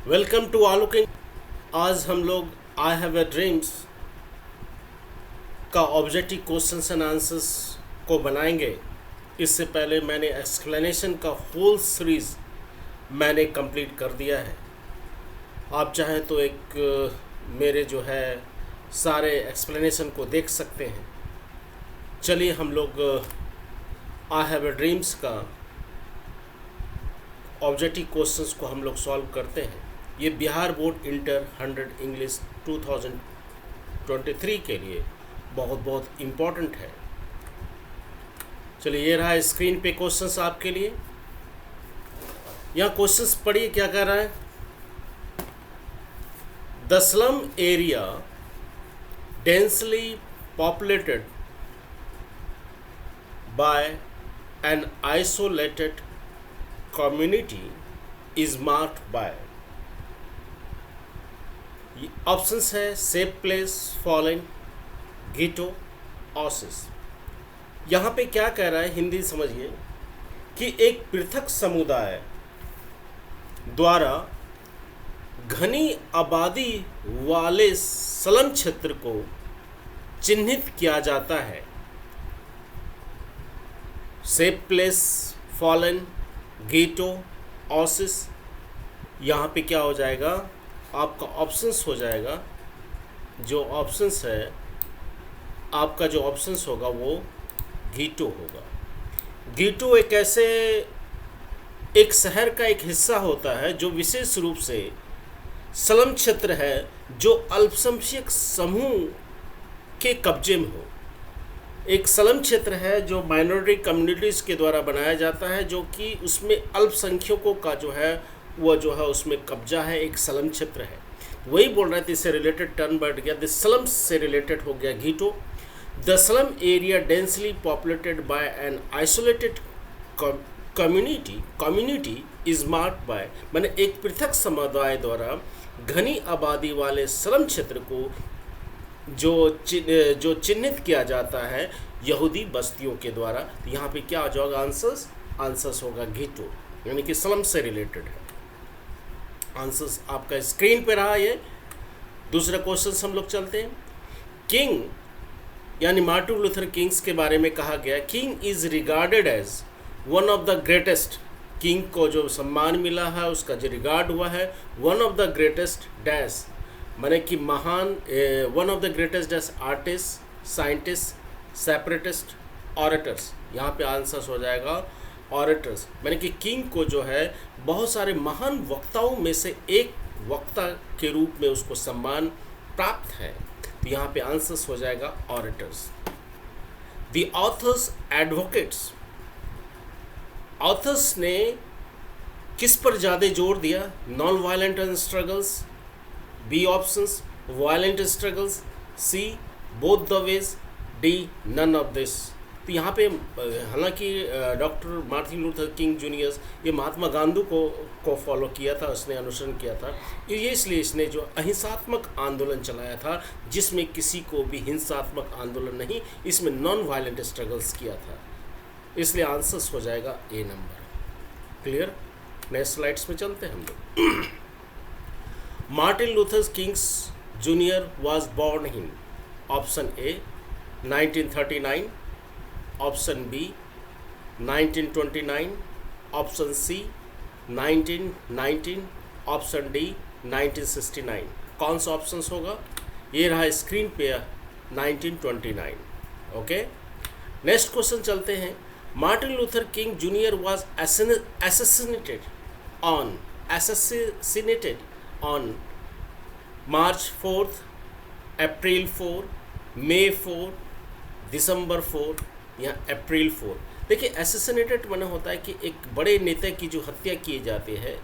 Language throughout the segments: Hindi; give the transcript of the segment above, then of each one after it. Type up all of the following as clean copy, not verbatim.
Welcome to आलुकिंग। आज हम लोग आई हैव अ ड्रीम्स का ऑब्जेक्टिव क्वेश्चंस एंड आंसर्स को बनाएंगे। इससे पहले मैंने एक्सप्लेनेशन का होल सीरीज़ मैंने कंप्लीट कर दिया है। आप चाहें तो एक मेरे जो है सारे एक्सप्लेनेशन को देख सकते हैं। चलिए हम लोग आई हैव अ ड्रीम्स का ऑब्जेक्टिव क्वेश्चंस को हम लोग सॉल्व करते हैं। ये बिहार बोर्ड इंटर 100 इंग्लिश 2023 के लिए बहुत बहुत इम्पोर्टेंट है। चलिए ये रहा स्क्रीन पे क्वेश्चंस आपके लिए। यहाँ क्वेश्चंस पढ़िए क्या कह रहा है। The slum area densely populated by an isolated community is marked by options है safe place, fallen, ghetto, oasis. यहाँ पे क्या कह रहा है, हिंदी समझिए कि एक पृथक समुदाय द्वारा घनी आबादी वाले स्लम क्षेत्र को चिन्हित किया जाता है। Safe place, fallen, ghetto, oasis. यहाँ पे क्या हो जाएगा, आपका ऑप्शंस हो जाएगा। जो ऑप्शंस है आपका, जो ऑप्शंस होगा वो गीटो होगा। गीटो एक शहर का एक हिस्सा होता है जो विशेष रूप से स्लम क्षेत्र है जो अल्पसंख्यक समूह के कब्जे में हो। एक स्लम क्षेत्र है जो माइनॉरिटी कम्युनिटीज़ के द्वारा बनाया जाता है, जो कि उसमें अल्पसंख्यकों का जो है वो जो है उसमें कब्जा है। एक स्लम क्षेत्र है, वही बोल रहे थे। इससे रिलेटेड टर्म बढ़ गया, द स्लम से रिलेटेड हो गया ghetto. The slum area densely populated by an isolated community is marked by, मैंने एक पृथक समुदाय द्वारा घनी आबादी वाले स्लम क्षेत्र को जो चिन्हित किया जाता है यहूदी बस्तियों के द्वारा। तो यहाँ पे क्या आ जाएगा, आंसर्स होगा गीटो, यानी कि स्लम से रिलेटेड है। आंसर्स आपका स्क्रीन पे रहा। ये दूसरा क्वेश्चन हम लोग चलते हैं। किंग यानी मार्टिन लूथर किंग्स के बारे में कहा गया, king is regarded as one of the greatest. King को जो सम्मान मिला है, उसका जो रिगार्ड हुआ है, one of the greatest dash, माने कि महान, one of the greatest as artist, scientist, separatist, orators. यहाँ पे आंसर्स हो जाएगा ऑरेटर्स। माने कि किंग को जो है बहुत सारे महान वक्ताओं में से एक वक्ता के रूप में उसको सम्मान प्राप्त है। तो यहाँ पे आंसर्स हो जाएगा orators. The authors advocates, authors ने किस पर ज़्यादा जोर दिया, non violent struggles, B options violent struggles, C both the ways, D none of this. तो यहाँ पे हालांकि doctor Martin Luther King juniors ये महात्मा गांधी को फॉलो किया था, उसने अनुसरण किया था। ये इसलिए इसने जो अहिंसात्मक आंदोलन चलाया था, जिसमें किसी को भी हिंसात्मक आंदोलन नहीं, इसमें नॉन वायलेंट स्ट्रगल्स किया था। इसलिए आंसर्स हो जाएगा ए नंबर। क्लियर। नेक्स्ट स्लाइड्स में चलते हैं हम लोग। Martin Luther King Jr. was born in option A 1939, option B 1929, option C 1919, option D 1969। कौन सा ऑप्शन होगा, ये रहा स्क्रीन पे 1929। ओके, नेक्स्ट क्वेश्चन चलते हैं। Martin Luther King junior was assassinated on March 4th, April 4, May 4, December 4 या April 4। देखिए एसेसिनेटेड माने होता है कि एक बड़े नेता की जो हत्या की जाती है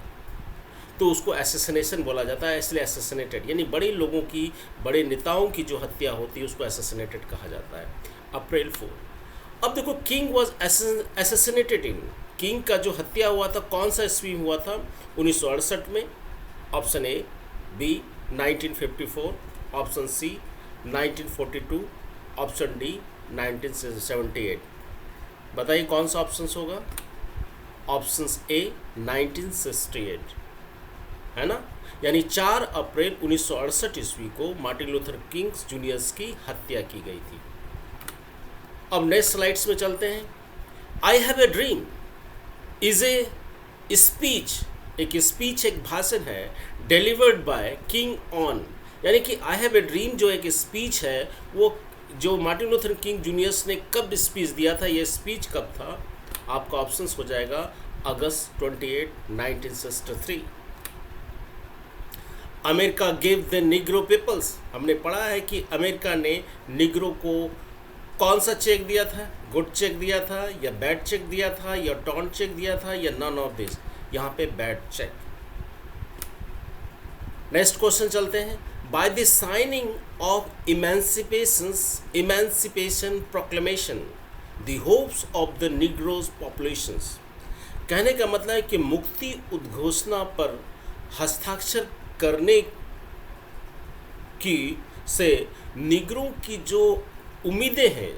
तो उसको एसेसिनेशन बोला जाता है, इसलिए एसेसिनेटेड यानी बड़े लोगों की, बड़े नेताओं की जो हत्या होती है उसको एसेसिनेटेड कहा जाता है। April 4। अब देखो king was assassinated in, king का जो हत्या हुआ था कौन सा ईस्वी में हुआ था, 1968 में। Option A, B 1954, option C 1942, option D 1978। बताइए कौन सा ऑप्शन होगा। Option A 1968। है ना। यानी 4 अप्रैल 1968 ईस्वी को मार्टिन लूथर किंग जूनियर्स की हत्या की गई थी। अब नेक्स्ट स्लाइड्स में चलते हैं। आई have a dream is a speech, एक भाषण है डिलीवर्ड बाय किंग ऑन, यानी कि आई हैव ए ड्रीम जो एक स्पीच है, वो जो मार्टिन लूथर किंग जूनियर्स ने कब स्पीच दिया था, ये स्पीच कब था, आपका ऑप्शंस हो जाएगा अगस्त 28, 1963। America give the negro peoples, हमने पढ़ा है कि अमेरिका ने निग्रो को कौन सा चेक दिया था, गुड चेक दिया था या बैड चेक दिया था या टॉन चेक दिया था या नन ऑफ दिस, यहाँ पे बैड चेक। नेक्स्ट क्वेश्चन चलते हैं। By the signing off emancipation proclamation the hopes of the Negroes populations, कहने का मतलब है कि मुक्ति उद्घोषणा पर हस्ताक्षर करने की से निग्रों की जो उम्मीदें हैं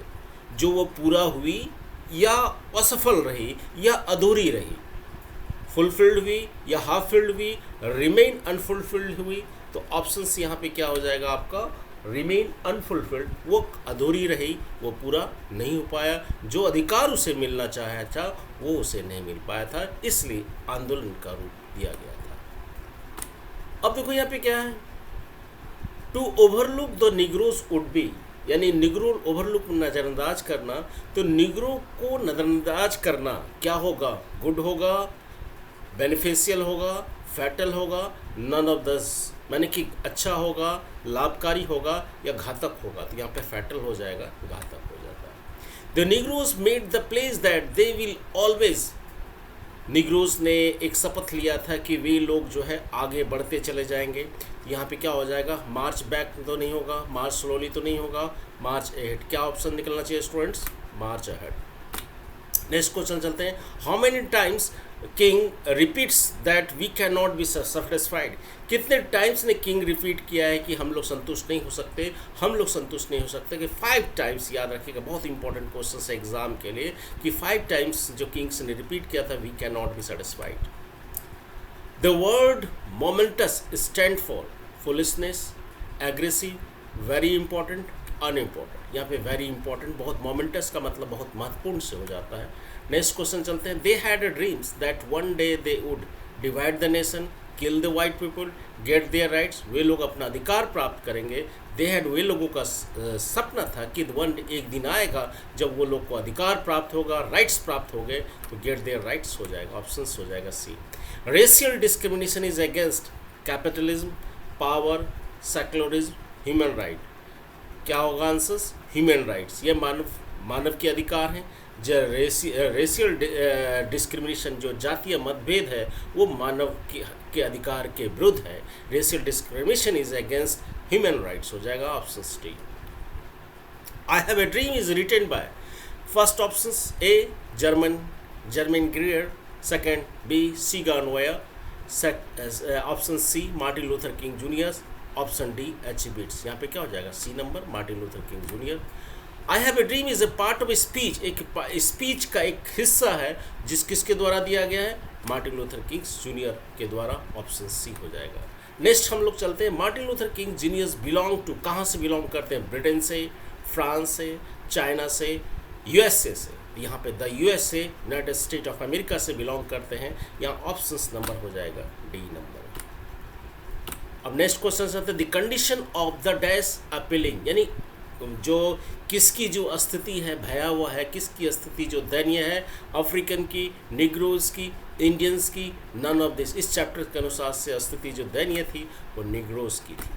जो वो पूरा हुई या असफल रही या अधूरी रही, फुलफिल्ड हुई या हाफ फिल्ड हुई, रिमेन अनफुलफिल्ड हुई, तो ऑप्शंस यहाँ पे क्या हो जाएगा आपका रिमेन अनफुलफिल्ड, वो अधूरी रही, वो पूरा नहीं हो पाया, जो अधिकार उसे मिलना चाहा था वो उसे नहीं मिल पाया था, इसलिए आंदोलन का रूप दिया गया था। अब देखो यहाँ पे क्या है, to overlook the negroes would be, यानी निग्रो ओवरलुक नज़रअंदाज करना, तो निग्रो को नज़रअंदाज करना क्या होगा, गुड होगा, बेनिफिशियल होगा, फैटल होगा, नन ऑफ दस, माने कि अच्छा होगा, लाभकारी होगा या घातक होगा, तो यहाँ पे फैटल हो जाएगा, घातक हो जाता है। The Negroes made the place that they will always, Negroes ने एक शपथ लिया था कि वे लोग जो है आगे बढ़ते चले जाएंगे, यहाँ पे क्या हो जाएगा, मार्च बैक तो नहीं होगा, मार्च स्लोली तो नहीं होगा, मार्च अहेड, क्या ऑप्शन निकलना चाहिए students, march ahead. Next question चलते हैं। How many times king repeats that we can not be satisfied, कितने टाइम्स ने किंग रिपीट किया है कि हम लोग संतुष्ट नहीं हो सकते, हम लोग संतुष्ट नहीं हो सकते, कि 5 टाइम्स, याद रखिएगा बहुत इंपॉर्टेंट क्वेश्चन है एग्जाम के लिए, कि 5 टाइम्स जो किंग्स ने रिपीट किया था we can not be satisfied. The word momentous stand for foolishness, aggressive, very important, unimportant, यहाँ पे वेरी इंपॉर्टेंट, बहुत मोमेंटस का मतलब बहुत महत्वपूर्ण से हो जाता है। नेक्स्ट क्वेश्चन चलते हैं। They had a dreams that one day they would divide the nation, kill the white people, get their rights, वे लोग अपना अधिकार प्राप्त करेंगे। दे हैड, वे लोगों का सपना था कि एक दिन आएगा जब वो लोग को अधिकार प्राप्त होगा, राइट्स प्राप्त हो गए, तो गेट देयर राइट्स हो जाएगा, ऑप्शन हो जाएगा C. Racial discrimination is against capitalism, power, secularism, human right, क्या होगा आंसर्स, ह्यूमन राइट्स, ये मानव के अधिकार हैं। जो रेशियल डिस्क्रिमिनेशन, जो जातीय मतभेद है वो मानव के अधिकार के विरुद्ध है, racial discrimination is against human rights हो जाएगा, option D. I have a dream is written by, first option A Germaine Greer, second B Sagan Ware, option C Martin Luther King Junior, option D H Bits, यहाँ पे क्या हो जाएगा C number, Martin Luther King Junior. I have a dream is a part of speech, एक स्पीच का एक हिस्सा है किसके द्वारा दिया गया है, मार्टिन लूथर किंग जूनियर के द्वारा, ऑप्शन सी हो जाएगा। नेक्स्ट हम लोग चलते हैं। Martin Luther King junior belong to, कहाँ से बिलोंग करते हैं, ब्रिटेन से, फ्रांस से, चाइना से, यूएसए से, यहाँ पे the USA United state of America से बिलोंग करते हैं, यहाँ ऑप्शन नंबर हो जाएगा डी नंबर। अब नेक्स्ट क्वेश्चन चलते हैं। The condition of the dash appealing, यानी जो किसकी जो स्थिति है भयावह है, किसकी स्थिति जो दयनीय है, अफ्रीकन की, निग्रोज की, इंडियंस की, नन ऑफ दिस, इस चैप्टर के अनुसार से स्थिति जो दयनीय थी वो निग्रोज की थी।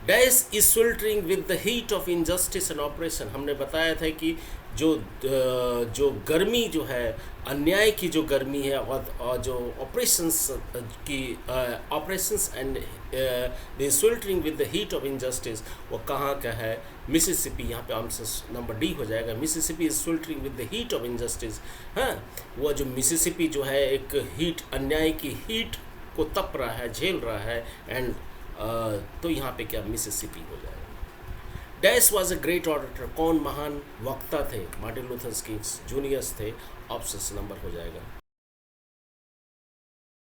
Dash is sweltering with the heat of injustice and operation, हमने बताया था कि जो गर्मी जो है, अन्याय की जो गर्मी है और जो operations and the sweltering with the heat of injustice, वो कहाँ का है, मिसिसिपी, यहाँ पे आंसर नंबर डी हो जाएगा। Mississippi is sweltering with the heat of injustice, हाँ, वो जो मिसिसिपी जो है एक हीट, अन्याय की हीट को तप रहा है, झेल रहा है, एंड तो यहाँ पे क्या मिसिसिपी हो जाएगा। Dash was a great orator, कौन महान वक्ता थे, मार्टिन लूथर किंग जूनियर्स थे, ऑप्शन नंबर हो जाएगा